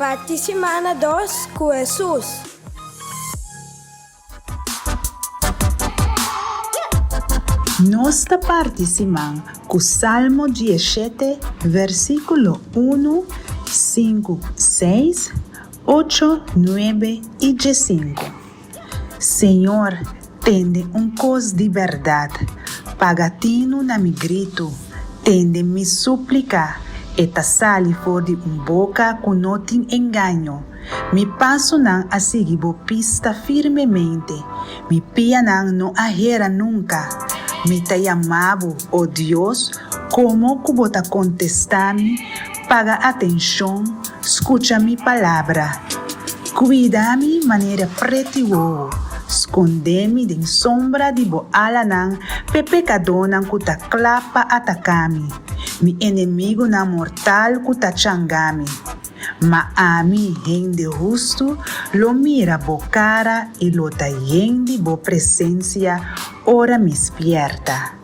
parte semana 2 com Jesus. Nossa parte semana com Salmo 17, versículo 1, 5, 6, 8, 9 e 15. Senhor, tende cos de verdade, pagatino na mi grito, tende mi súplica, eta sali for de boca com notin engano. Mi passo não a seguir pista firmemente, mi pia não ahera nunca. Me te amavo, oh Deus, como kubota contestar-me, paga atenção, escuta mi palavra. Cuida-me maneira pretioso, esconde-me de sombra de boalanan, pepecadona kuta clapa atacame, mi inimigo na mortal kuta changame. Ma a mi gente justo, lo mira bo cara e lo tayende bo presencia, ora me despierta.